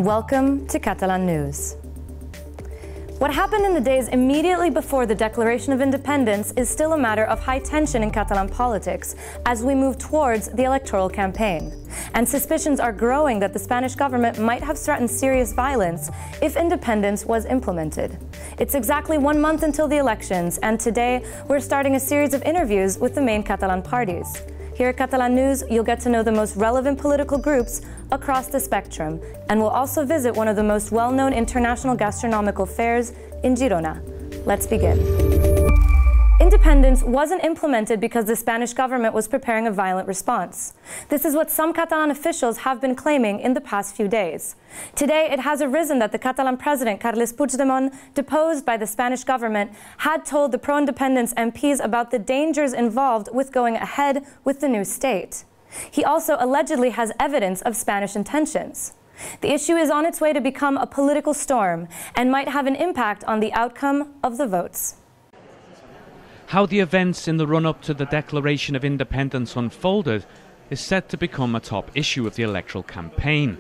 and welcome to Catalan News. What happened in the days immediately before the Declaration of Independence is still a matter of high tension in Catalan politics as we move towards the electoral campaign. And suspicions are growing that the Spanish government might have threatened serious violence if independence was implemented. It's exactly 1 month until the elections, and today we're starting a series of interviews with the main Catalan parties. Here at Catalan News, you'll get to know the most relevant political groups across the spectrum, and we'll also visit one of the most well-known international gastronomical fairs in Girona. Let's begin. Independence wasn't implemented because the Spanish government was preparing a violent response. This is what some Catalan officials have been claiming in the past few days. Today, it has arisen that the Catalan president, Carles Puigdemont, deposed by the Spanish government, had told the pro-independence MPs about the dangers involved with going ahead with the new state. He also allegedly has evidence of Spanish intentions. The issue is on its way to become a political storm and might have an impact on the outcome of the votes. How the events in the run-up to the Declaration of Independence unfolded is set to become a top issue of the electoral campaign.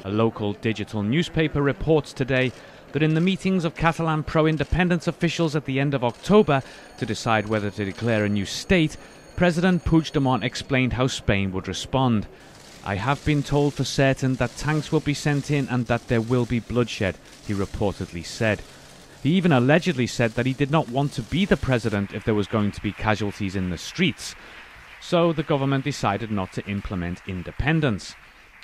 A local digital newspaper reports today that in the meetings of Catalan pro-independence officials at the end of October to decide whether to declare a new state, President Puigdemont explained how Spain would respond. "I have been told for certain that tanks will be sent in and that there will be bloodshed," he reportedly said. He even allegedly said that he did not want to be the president if there was going to be casualties in the streets. So the government decided not to implement independence.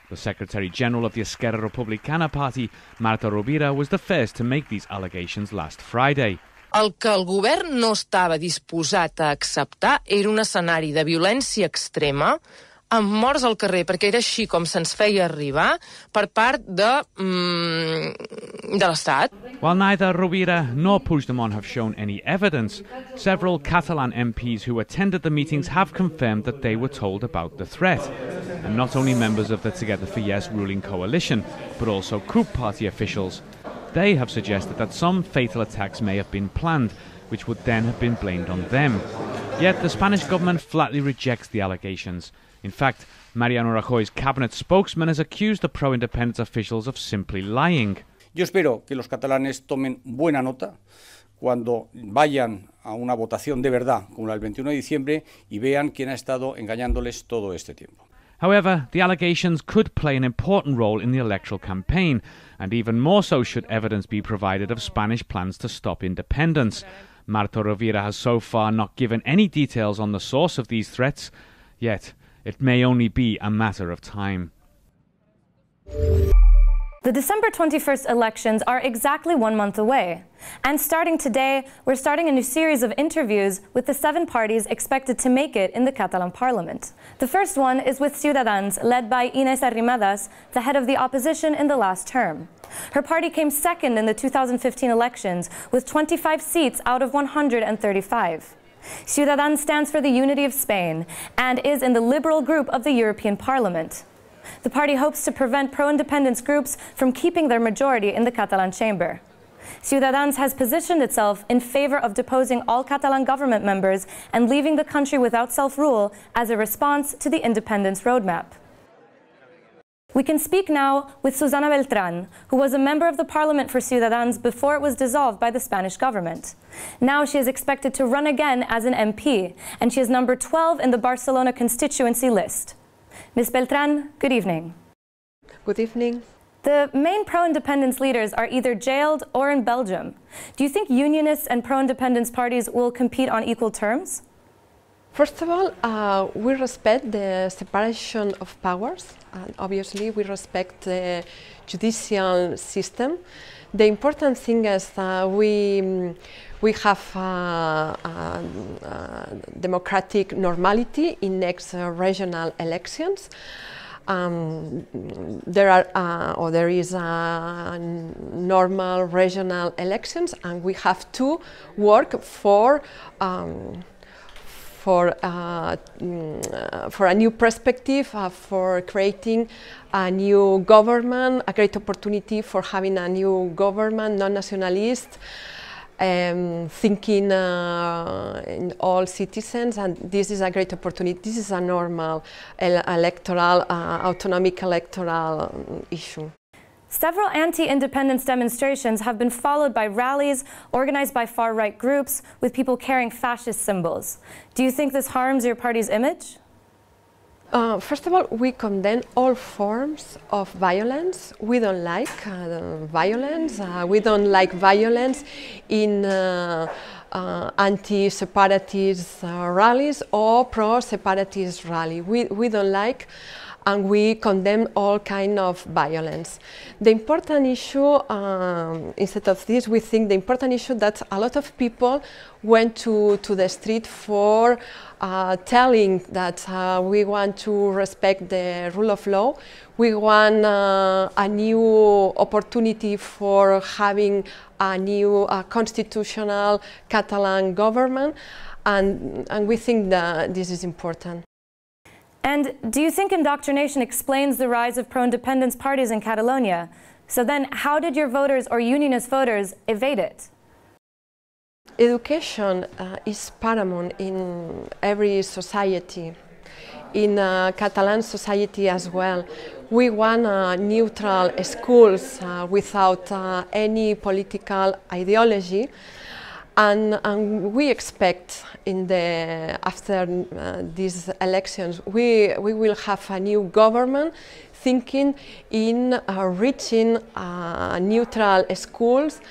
The Secretary-General of the Esquerra Republicana party, Marta Rovira, was the first to make these allegations last Friday. El que el govern no estava disposat a acceptar era un escenari de violència extrema amb morts al carrer, perquè era així com se'ns feia arribar per part de l'Estat. While neither Rovira nor Puigdemont have shown any evidence, several Catalan MPs who attended the meetings have confirmed that they were told about the threat. And not only members of the Together for Yes ruling coalition, but also CUP party officials. They have suggested that some fatal attacks may have been planned, which would then have been blamed on them. Yet the Spanish government flatly rejects the allegations. In fact, Mariano Rajoy's cabinet spokesman has accused the pro-independence officials of simply lying. Yo espero que los catalanes tomen buena nota cuando vayan a una votación de verdad, como la del 21 de diciembre, y vean quién ha estado engañándoles todo este tiempo. However, the allegations could play an important role in the electoral campaign, and even more so should evidence be provided of Spanish plans to stop independence. Marta Rovira has so far not given any details on the source of these threats, yet it may only be a matter of time. The December 21st elections are exactly 1 month away. And starting today, we're starting a new series of interviews with the 7 parties expected to make it in the Catalan parliament. The first one is with Ciutadans, led by Inés Arrimadas, the head of the opposition in the last term. Her party came second in the 2015 elections with 25 seats out of 135. Ciutadans stands for the unity of Spain and is in the liberal group of the European Parliament. The party hopes to prevent pro-independence groups from keeping their majority in the Catalan chamber. Ciutadans has positioned itself in favor of deposing all Catalan government members and leaving the country without self-rule as a response to the independence roadmap. We can speak now with Susana Beltrán, who was a member of the parliament for Ciutadans before it was dissolved by the Spanish government. Now she is expected to run again as an MP, and she is number 12 in the Barcelona constituency list. Ms. Beltrán, good evening. Good evening. The main pro-independence leaders are either jailed or in Belgium. Do you think unionists and pro-independence parties will compete on equal terms? First of all, we respect the separation of powers, and obviously we respect the judicial system. The important thing is we have democratic normality in next regional elections. There is normal regional elections, and we have to work for a new perspective, for creating a new government, a great opportunity for having a new government, non-nationalist, thinking in all citizens, and this is a great opportunity. This is a normal electoral, autonomic electoral issue. Several anti-independence demonstrations have been followed by rallies organized by far-right groups with people carrying fascist symbols. Do you think this harms your party's image? First of all, we condemn all forms of violence. We don't like violence. We don't like violence in anti-separatist rallies or pro-separatist rally. We don't like, and we condemn all kind of violence. The important issue, instead of this, we think the important issue that a lot of people went to the street for telling that we want to respect the rule of law. We want a new opportunity for having a new constitutional Catalan government, and we think that this is important. And do you think indoctrination explains the rise of pro-independence parties in Catalonia? So then, how did your voters or unionist voters evade it? Education is paramount in every society, in Catalan society as well. We want neutral schools without any political ideology. And we expect after these elections, we will have a new government thinking in reaching neutral schools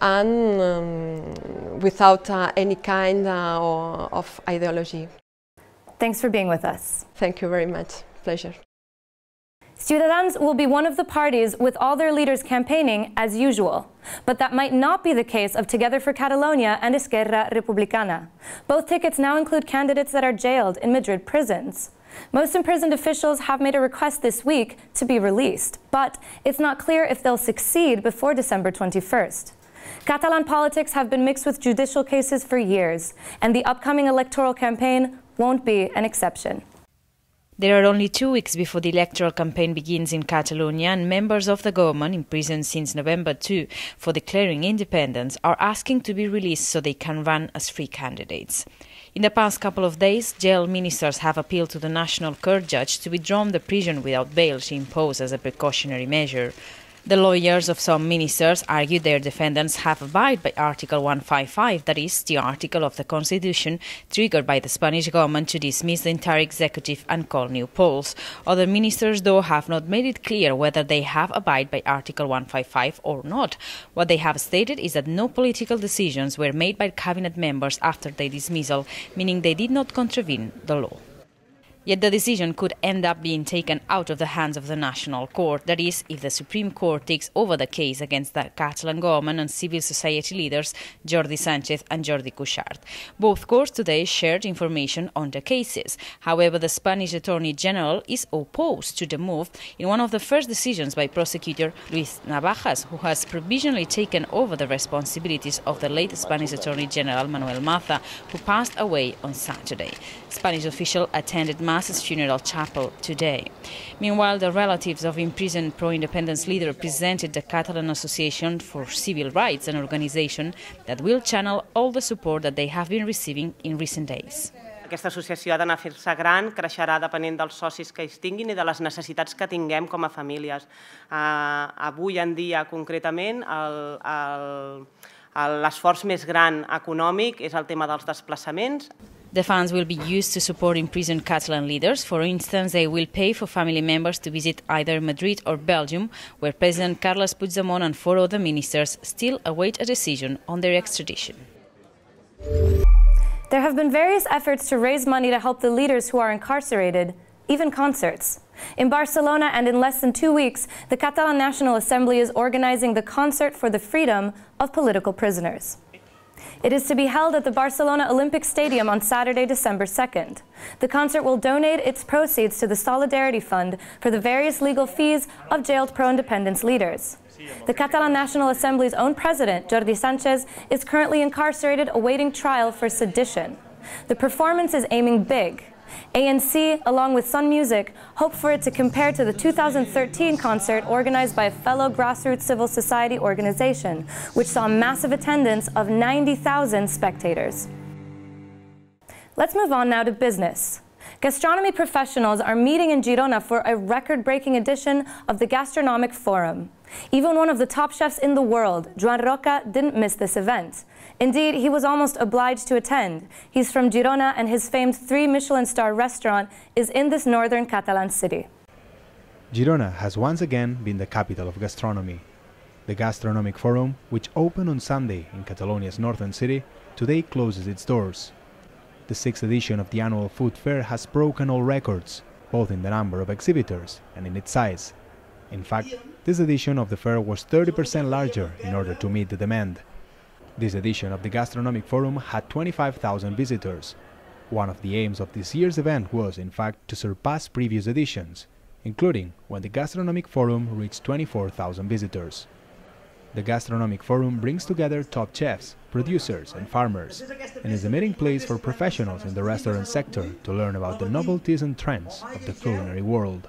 and without any kind of ideology. Thanks for being with us. Thank you very much. Pleasure. Ciutadans will be one of the parties with all their leaders campaigning as usual. But that might not be the case of Together for Catalonia and Esquerra Republicana. Both tickets now include candidates that are jailed in Madrid prisons. Most imprisoned officials have made a request this week to be released, but it's not clear if they'll succeed before December 21st. Catalan politics have been mixed with judicial cases for years, and the upcoming electoral campaign won't be an exception. There are only 2 weeks before the electoral campaign begins in Catalonia, and members of the government, imprisoned since November 2 for declaring independence, are asking to be released so they can run as free candidates. In the past couple of days, jail ministers have appealed to the National Court judge to withdraw the prison without bail she imposed as a precautionary measure. The lawyers of some ministers argue their defendants have abided by Article 155, that is, the article of the Constitution triggered by the Spanish government to dismiss the entire executive and call new polls. Other ministers, though, have not made it clear whether they have abided by Article 155 or not. What they have stated is that no political decisions were made by cabinet members after their dismissal, meaning they did not contravene the law. Yet the decision could end up being taken out of the hands of the National Court, that is, if the Supreme Court takes over the case against the Catalan government and civil society leaders Jordi Sánchez and Jordi Cuixart. Both courts today shared information on the cases. However, the Spanish Attorney General is opposed to the move in one of the first decisions by prosecutor Luis Navajas, who has provisionally taken over the responsibilities of the late Spanish Attorney General Manuel Maza, who passed away on Saturday. Spanish official attended Maza's funeral chapel today. Meanwhile, the relatives of imprisoned pro-independence leader presented the Catalan Association for Civil Rights, an organization that will channel all the support that they have been receiving in recent days. Aquesta associació ha d'anar a fer-se gran, creixerà depenent dels socis que es tinguin i de les necessitats que tinguem com a famílies. Avui en dia, concretament, l'esforç més gran econòmic és el tema dels desplaçaments. The funds will be used to support imprisoned Catalan leaders. For instance, they will pay for family members to visit either Madrid or Belgium, where President Carles Puigdemont and 4 other ministers still await a decision on their extradition. There have been various efforts to raise money to help the leaders who are incarcerated, even concerts. In Barcelona, and in less than 2 weeks, the Catalan National Assembly is organizing the Concert for the Freedom of Political Prisoners. It is to be held at the Barcelona Olympic Stadium on Saturday, December 2nd. The concert will donate its proceeds to the Solidarity Fund for the various legal fees of jailed pro-independence leaders. The Catalan National Assembly's own president, Jordi Sánchez, is currently incarcerated awaiting trial for sedition. The performance is aiming big. ANC, along with Sun Music, hope for it to compare to the 2013 concert organized by a fellow grassroots civil society organization, which saw massive attendance of 90,000 spectators. Let's move on now to business. Gastronomy professionals are meeting in Girona for a record-breaking edition of the Gastronomic Forum. Even one of the top chefs in the world, Joan Roca, didn't miss this event. Indeed, he was almost obliged to attend. He's from Girona, and his famed 3 Michelin star restaurant is in this northern Catalan city. Girona has once again been the capital of gastronomy. The Gastronomic Forum, which opened on Sunday in Catalonia's northern city, today closes its doors. The 6th edition of the annual food fair has broken all records, both in the number of exhibitors and in its size. In fact, this edition of the fair was 30% larger in order to meet the demand. This edition of the Gastronomic Forum had 25,000 visitors. One of the aims of this year's event was, in fact, to surpass previous editions, including when the Gastronomic Forum reached 24,000 visitors. The Gastronomic Forum brings together top chefs, producers and farmers, and is a meeting place for professionals in the restaurant sector to learn about the novelties and trends of the culinary world.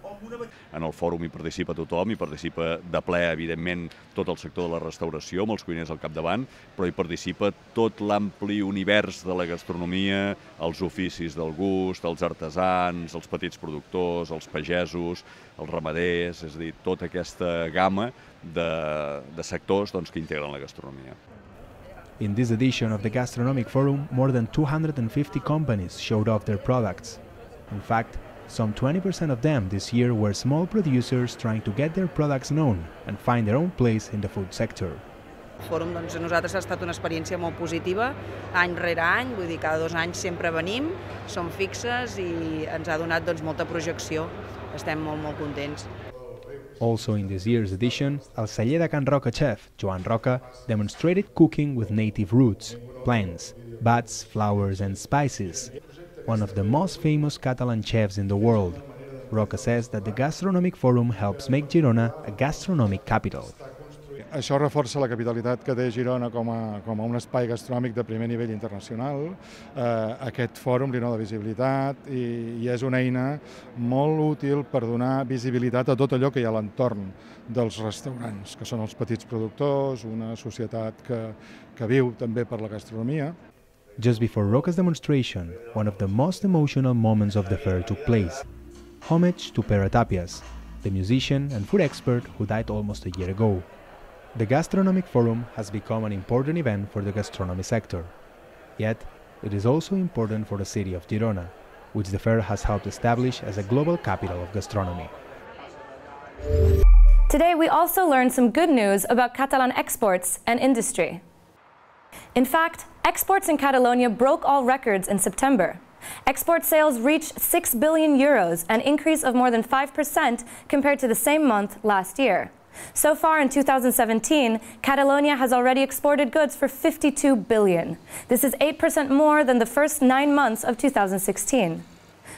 En el fòrum hi participa tothom, hi participa de ple, evidentment, tot el sector de la restauració, amb els cuiners al capdavant, però hi participa tot l'ampli univers de la gastronomia, els oficis del gust, els artesans, els petits productors, els pagesos, els ramaders, és a dir, tota aquesta gamma de sectors que integren la gastronomia. In this edition of the Gastronomic Forum, more than 250 companies showed off their products. In fact, some 20% of them this year were small producers trying to get their products known and find their own place in the food sector. El fòrum a nosaltres ha estat una experiència molt positiva, any rere any, vull dir, cada 2 anys sempre venim, som fixes i ens ha donat molta projecció. Estem molt contents. Also in this year's edition, el celler de Can Roca chef, Joan Roca, demonstrated cooking with native roots, plants, buds, flowers and spices. One of the most famous Catalan chefs in the world. Roca says that the Gastronomic Forum helps make Girona a gastronomic capital. Això reforça la capitalitat que té Girona com a un espai gastronòmic de primer nivell internacional. Aquest fòrum li dona visibilitat i és una eina molt útil per donar visibilitat a tot allò que hi ha a l'entorn dels restaurants, que són els petits productors, una societat que viu també per la gastronomia. Just before Roca's demonstration, one of the most emotional moments of the fair took place. Homage to Pere Tapias, the musician and food expert who died almost a year ago. The Gastronomic Forum has become an important event for the gastronomy sector. Yet, it is also important for the city of Girona, which the fair has helped establish as a global capital of gastronomy. Today, we also learned some good news about Catalan exports and industry. In fact, exports in Catalonia broke all records in September. Export sales reached 6 billion euros, an increase of more than 5% compared to the same month last year. So far in 2017, Catalonia has already exported goods for 52 billion. This is 8% more than the first 9 months of 2016.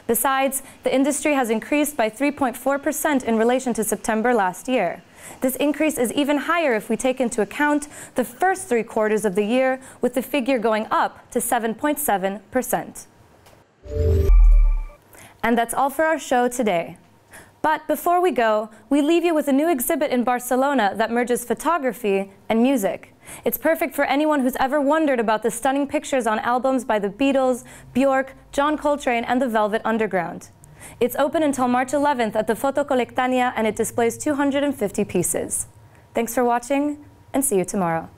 Besides, the industry has increased by 3.4% in relation to September last year. This increase is even higher if we take into account the first 3 quarters of the year, with the figure going up to 7.7%. And that's all for our show today. But before we go, we leave you with a new exhibit in Barcelona that merges photography and music. It's perfect for anyone who's ever wondered about the stunning pictures on albums by the Beatles, Björk, John Coltrane, and the Velvet Underground. It's open until March 11th at the Foto Colectania, and it displays 250 pieces. Thanks for watching, and see you tomorrow.